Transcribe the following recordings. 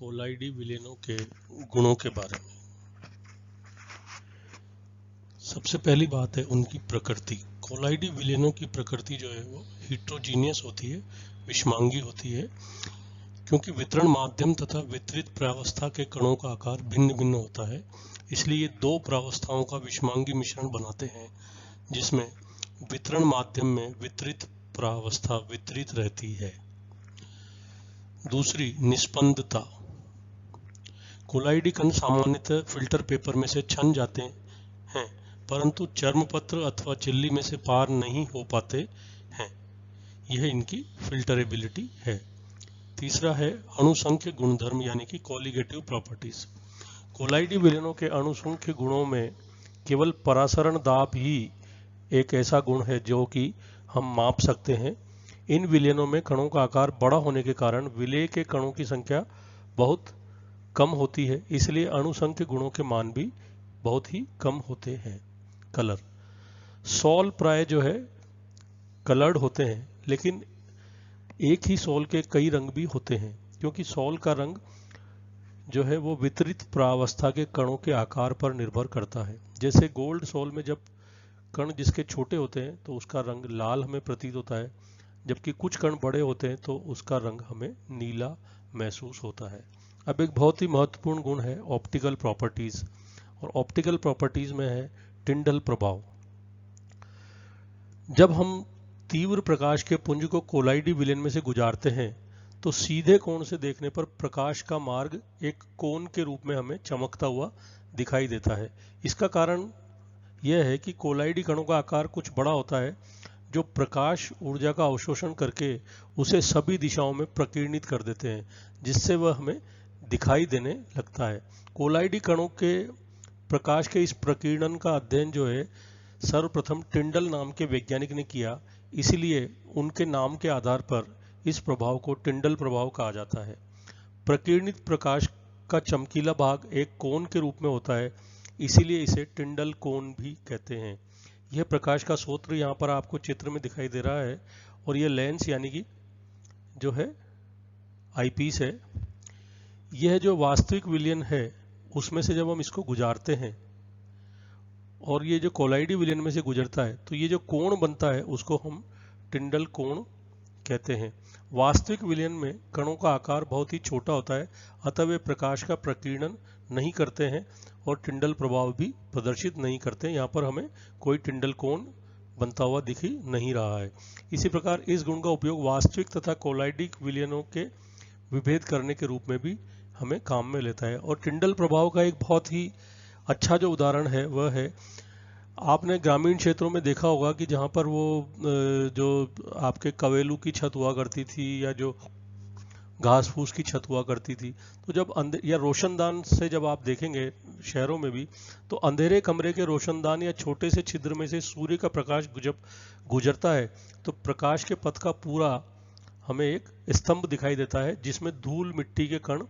कोलाइडी विलेनों के गुणों के बारे में। सबसे पहली बात है उनकी प्रकृति। कोलाइडी विलेनों की प्रकृति जो है वो हिट्रोजीनियस होती है, विषमांगी होती है, क्योंकि वितरण माध्यम तथा वितरित प्रावस्था के कणों का आकार भिन्न भिन्न होता है। इसलिए ये दो प्रावस्थाओं का विषमांगी मिश्रण बनाते हैं, जिसमें वितरण माध्यम में वितरित प्रावस्था वितरित रहती है। दूसरी, निस्पंदता। कोलाइडी कण सामान्यतः फिल्टर पेपर में से छन जाते हैं, परंतु चर्मपत्र अथवा झिल्ली में से पार नहीं हो पाते हैं। यह इनकी फिल्टरेबिलिटी है। तीसरा है अणुसंख्य गुणधर्म यानी कि कोलिगेटिव प्रॉपर्टीज। कोलाइडी विलेनों के अणुसंख्य गुणों में केवल परासरण दाब ही एक ऐसा गुण है जो कि हम माप सकते हैं। इन विलेनों में कणों का आकार बड़ा होने के कारण विलेय के कणों की संख्या बहुत कम होती है, इसलिए अणुसंख्य गुणों के मान भी बहुत ही कम होते हैं। कलर, सॉल प्राय जो है कलर्ड होते हैं, लेकिन एक ही सॉल के कई रंग भी होते हैं, क्योंकि सॉल का रंग जो है वो वितरित प्रावस्था के कणों के आकार पर निर्भर करता है। जैसे गोल्ड सॉल में जब कण जिसके छोटे होते हैं तो उसका रंग लाल हमें प्रतीत होता है, जबकि कुछ कण बड़े होते हैं तो उसका रंग हमें नीला महसूस होता है। अब एक बहुत ही महत्वपूर्ण गुण है ऑप्टिकल प्रॉपर्टीज, और ऑप्टिकल प्रॉपर्टीज में है टिंडल प्रभाव। जब हम तीव्र प्रकाश के पुंज को कोलाइडी विलेन में से गुजारते हैं तो सीधे कोण से देखने पर प्रकाश का मार्ग एक कोन के रूप में हमें चमकता हुआ दिखाई देता है। इसका कारण यह है कि कोलाइडी कणों का आकार कुछ बड़ा होता है, जो प्रकाश ऊर्जा का अवशोषण करके उसे सभी दिशाओं में प्रकीर्णित कर देते हैं, जिससे वह हमें दिखाई देने लगता है। कोलाइडी कणों के प्रकाश के इस प्रकीर्णन का अध्ययन जो है सर्वप्रथम टिंडल नाम के वैज्ञानिक ने किया, इसलिए उनके नाम के आधार पर इस प्रभाव को टिंडल प्रभाव कहा जाता है। प्रकीर्णित प्रकाश का चमकीला भाग एक कोन के रूप में होता है, इसीलिए इसे टिंडल कोन भी कहते हैं। यह प्रकाश का स्रोत यहाँ पर आपको चित्र में दिखाई दे रहा है, और यह लेंस यानी कि जो है आईपीस है। यह जो वास्तविक विलेन है उसमें से जब हम इसको गुजारते हैं और ये जो कोलाइडी विलेन में से गुजरता है तो ये जो कोण बनता है उसको हम टिंडल कोण कहते हैं। वास्तविक विलेन में कणों का आकार बहुत ही छोटा होता है, अतः वे प्रकाश का प्रकीर्णन नहीं करते हैं और टिंडल प्रभाव भी प्रदर्शित नहीं करते। यहाँ पर हमें कोई टिंडल कोण बनता हुआ दिख ही नहीं रहा है। इसी प्रकार इस गुण का उपयोग वास्तविक तथा कोलाइडी विलेनों के विभेद करने के रूप में भी हमें काम में लेता है। और टिंडल प्रभाव का एक बहुत ही अच्छा जो उदाहरण है वह है, आपने ग्रामीण क्षेत्रों में देखा होगा कि जहाँ पर वो जो आपके कवेलू की छत हुआ करती थी या जो घास फूस की छत हुआ करती थी, तो जब या रोशनदान से जब आप देखेंगे शहरों में भी, तो अंधेरे कमरे के रोशनदान या छोटे से छिद्र में से सूर्य का प्रकाश जब गुजरता है तो प्रकाश के पथ का पूरा हमें एक स्तंभ दिखाई देता है, जिसमें धूल मिट्टी के कण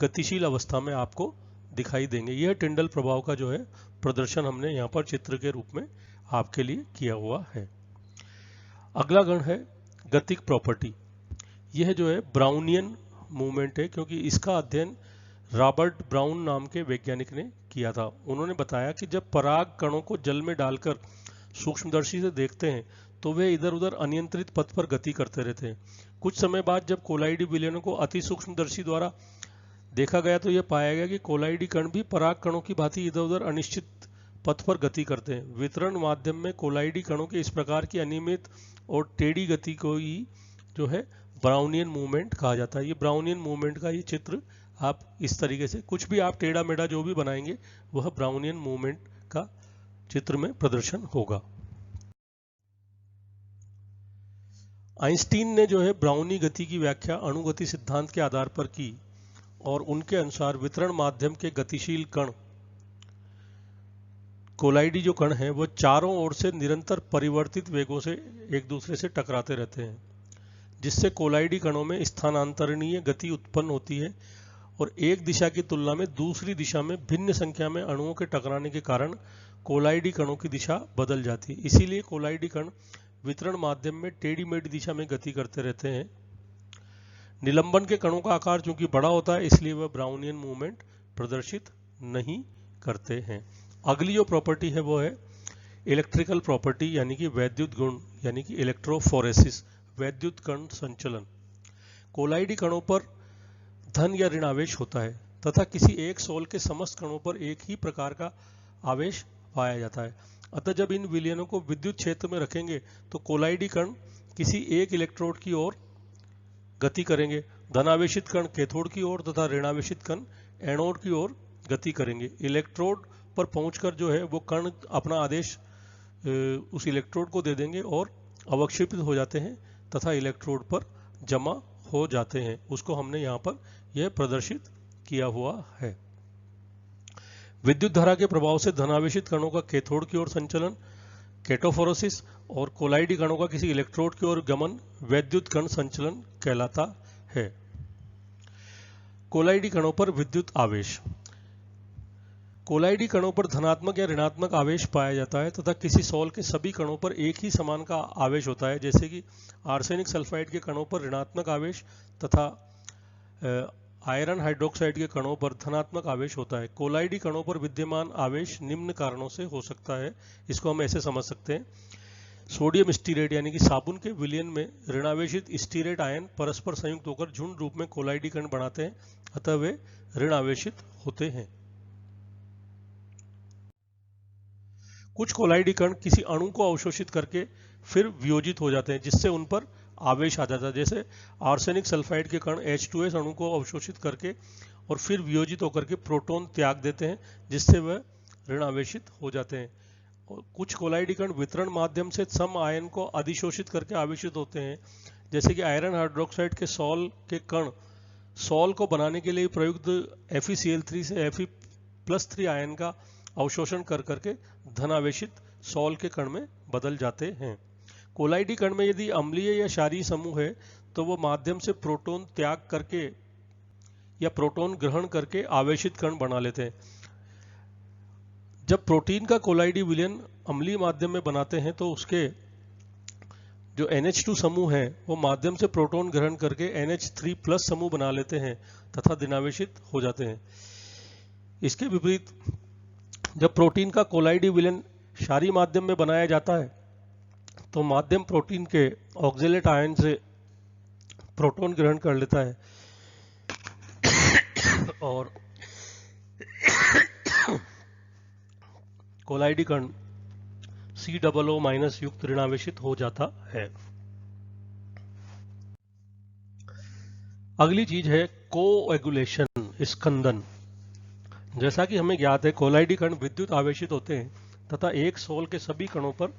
गतिशील अवस्था में आपको दिखाई देंगे। यह टिंडल प्रभाव का जो है प्रदर्शन हमने यहाँ पर चित्र के रूप में आपके लिए किया हुआ है। अगला गण है गतिक प्रॉपर्टी। यह जो है ब्राउनियन मूवमेंट है, क्योंकि इसका अध्ययन रॉबर्ट ब्राउन नाम के वैज्ञानिक ने किया था। उन्होंने बताया कि जब पराग कणों को जल में डालकर सूक्ष्मदर्शी से देखते हैं तो वे इधर उधर अनियंत्रित पथ पर गति करते रहते हैं। कुछ समय बाद जब कोलाइडी विलेनों को अति सूक्ष्मदर्शी द्वारा देखा गया तो यह पाया गया कि कोलाइडी कण भी पराग कणों की भांति इधर उधर अनिश्चित पथ पर गति करते हैं। वितरण माध्यम में कोलाइडी कणों के इस प्रकार की अनियमित और टेढ़ी गति को ही जो है ब्राउनियन मूवमेंट कहा जाता है। ये ब्राउनियन मूवमेंट का ये चित्र आप इस तरीके से कुछ भी आप टेढ़ा मेढ़ा जो भी बनाएंगे वह ब्राउनियन मूवमेंट का चित्र में प्रदर्शन होगा। आइंस्टीन ने जो है ब्राउनी गति की व्याख्या अणुगति सिद्धांत के आधार पर की, और उनके अनुसार वितरण माध्यम के गतिशील कण कोलाइडी जो कण हैं वो चारों ओर से निरंतर परिवर्तित वेगों से एक दूसरे से टकराते रहते हैं, जिससे कोलाइडी कणों में स्थानांतरणीय गति उत्पन्न होती है और एक दिशा की तुलना में दूसरी दिशा में भिन्न संख्या में अणुओं के टकराने के कारण कोलाइडी कणों की दिशा बदल जाती है। इसीलिए कोलाइडी कण वितरण माध्यम में टेढ़ी मेढ़ी दिशा में गति करते रहते हैं। निलंबन के कणों का आकार चूंकि बड़ा होता है इसलिए वह ब्राउनियन मूवमेंट प्रदर्शित नहीं करते हैं। अगली जो प्रॉपर्टी है वो है इलेक्ट्रिकल प्रॉपर्टी यानी कि वैद्युत गुण यानी कि इलेक्ट्रोफोरेसिस, वैद्युत कण संचलन। कोलाइडी कणों पर धन या ऋण आवेश होता है तथा किसी एक सोल के समस्त कणों पर एक ही प्रकार का आवेश पाया जाता है। अतः जब इन विलयनों को विद्युत क्षेत्र में रखेंगे तो कोलाइडी कण किसी एक इलेक्ट्रोड की ओर गति करेंगे, धनावेशित कण कैथोड की ओर तथा ऋणावेशित कण एनोड की ओर गति करेंगे। इलेक्ट्रोड पर पहुंचकर जो है वो कण अपना आदेश उस इलेक्ट्रोड को दे देंगे और अवक्षेपित हो जाते हैं तथा इलेक्ट्रोड पर जमा हो जाते हैं। उसको हमने यहाँ पर यह प्रदर्शित किया हुआ है। विद्युत धारा के प्रभाव से धनावेशित कणों का कैथोड की ओर संचलन कैटोफोरोसिस और कोलाइडी कणों का किसी इलेक्ट्रोड की ओर गमन वैद्युत कण संचलन कहलाता है। कोलाइडी कणों पर विद्युत आवेश। कोलाइडी कणों पर धनात्मक या ऋणात्मक आवेश पाया जाता है तथा किसी सोल के सभी कणों पर एक ही समान का आवेश होता है, जैसे कि आर्सेनिक सल्फाइड के कणों पर ऋणात्मक आवेश तथा आयरन हाइड्रोक्साइड के कणों पर धनात्मक आवेश होता है। कोलाइडी कणों पर विद्यमान आवेश निम्न कारणों से हो सकता है। इसको हम ऐसे समझ सकते हैं। सोडियम स्टीरेट यानी कि साबुन के विलयन में ऋणावेशित स्टीरेट आयन परस्पर संयुक्त होकर झुंड रूप में कोलाइडी कण बनाते हैं, अतः वे ऋणावेशित होते हैं। कुछ कोलाइडी कण किसी अणु को अवशोषित करके फिर वियोजित हो जाते हैं, जिससे उन पर आवेश आ जाता है। जैसे आर्सेनिक सल्फाइड के कण H2S अणु को अवशोषित करके और फिर वियोजित होकर के प्रोटॉन त्याग देते हैं, जिससे वह ऋणावेशित हो जाते हैं। और कुछ कोलाइडी कण वितरण माध्यम से सम आयन को अधिशोषित करके आवेशित होते हैं, जैसे कि आयरन हाइड्रोक्साइड के सॉल के कण सॉल को बनाने के लिए प्रयुक्त FeCl3 से Fe+3 आयन का अवशोषण कर करके धनावेशित सॉल के कण में बदल जाते हैं। कोलाइडी कण में यदि अम्लीय या क्षारीय समूह है तो वो माध्यम से प्रोटॉन त्याग करके या प्रोटॉन ग्रहण करके आवेशित कण बना लेते हैं। जब प्रोटीन का कोलाइडी विलयन अम्लीय माध्यम में बनाते हैं तो उसके जो NH2 समूह है वो माध्यम से प्रोटॉन ग्रहण करके NH3+ समूह बना लेते हैं तथा धनावेशित हो जाते हैं। इसके विपरीत जब प्रोटीन का कोलाइडी विलयन क्षारीय माध्यम में बनाया जाता है तो माध्यम प्रोटीन के ऑक्जेलेट आयन से प्रोटॉन ग्रहण कर लेता है और कोलाइडी कण COO- युक्त ऋणावेशित हो जाता है। अगली चीज है कोएगुलेशन, स्कंदन। जैसा कि हमें ज्ञात है कोलाइडी कण विद्युत आवेशित होते हैं तथा एक सोल के सभी कणों पर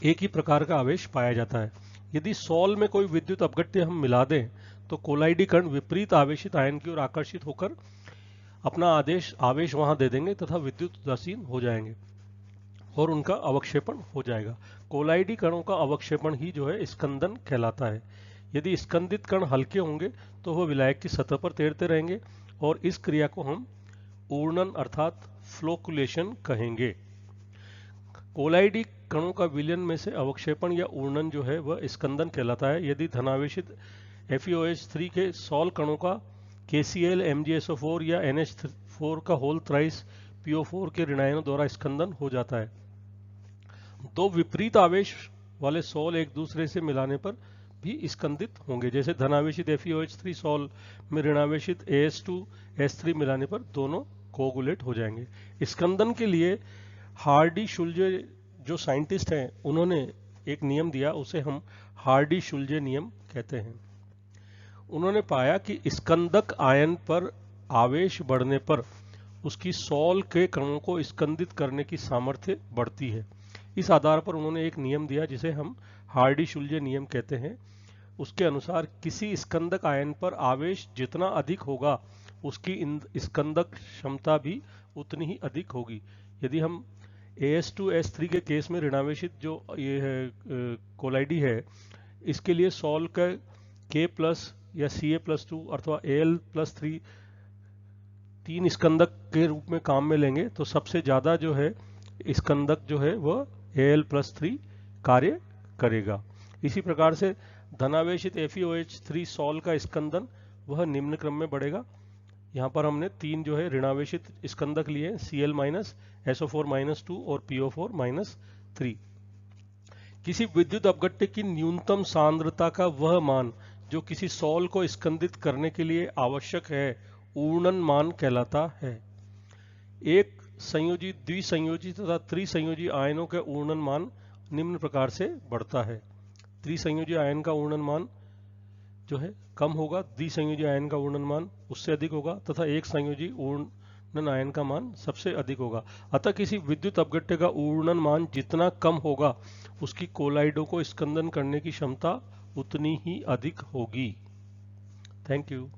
एक ही प्रकार का आवेश पाया जाता है। यदि सोल में कोई विद्युत अपघट्य हम मिला दें तो कोलाइडी कण विपरीत आवेशित आयन की ओर आकर्षित होकर अपना आवेश वहां दे देंगे तथा विद्युत उदासीन हो जाएंगे और उनका अवक्षेपण हो जाएगा। कोलाइडी कणों का अवक्षेपण ही जो है स्कंदन कहलाता है। यदि स्कंदित कण हल्के होंगे तो वह विलायक की सतह पर तैरते रहेंगे और इस क्रिया को हम ऊर्णन अर्थात फ्लोकुलेशन कहेंगे। कोलाइडी कणों का विलयन में से अवक्षेपण या ऊर्णन जो है वह स्कंदन कहलाता है। यदि धनावेशित FeOH3 के सॉल कणों का KCl MgSO4 या NH4 का होल थ्राइस PO4 के ऋणायनों द्वारा स्कंदन हो जाता है। दो विपरीत आवेश वाले सॉल एक दूसरे से मिलाने पर भी स्कंदित होंगे। जैसे धनावेशित FeOH3 सॉल में ऋणावेशित AS2S3 मिलाने पर दोनों कोगुलेट हो जाएंगे। स्कंदन के लिए हार्डी-शुल्जे जो साइंटिस्ट हैं उन्होंने एक नियम दिया, उसे हम हार्डी-शुल्जे नियम कहते हैं। उन्होंने पाया कि स्कंदक आयन पर आवेश बढ़ने पर उसकी सॉल के कणों को स्कंदित करने की सामर्थ्य बढ़ती है। इस आधार पर उन्होंने एक नियम दिया जिसे हम हार्डी-शुल्जे नियम कहते हैं। उसके अनुसार किसी स्कंदक आयन पर आवेश जितना अधिक होगा उसकी स्कंदक क्षमता भी उतनी ही अधिक होगी। यदि हम AS2S3 के केस में ऋणावेशित जो ये है कोलाइडी है, इसके लिए सॉल का K+ या Ca+2 अथवा Al+3 तीन स्कंदक के रूप में काम में लेंगे तो सबसे ज्यादा जो है स्कंदक जो है वह Al+3 कार्य करेगा। इसी प्रकार से धनावेशित FeOH3 सॉल का स्कंदन वह निम्न क्रम में बढ़ेगा। यहाँ पर हमने 3 जो है ऋणावेशित स्कंदक लिए, Cl-, SO4-2 और PO4-3। किसी विद्युत अपघट्य की न्यूनतम सांद्रता का वह मान जो किसी सॉल को स्कंदित करने के लिए आवश्यक है ऊर्णन मान कहलाता है। एक संयोजी, द्विसंयोजी तथा त्रिसंयोजी आयनों के ऊर्णन मान निम्न प्रकार से बढ़ता है। त्रिसंयोजी आयन का ऊर्णन मान जो है कम होगा, द्विसंयोजी आयन का ऊर्णन मान उससे अधिक होगा तथा एक संयोजी ऊर्णन आयन का मान सबसे अधिक होगा। अतः किसी विद्युत अपघट्य का ऊर्णन मान जितना कम होगा उसकी कोलाइडों को स्कंदन करने की क्षमता उतनी ही अधिक होगी। Thank you.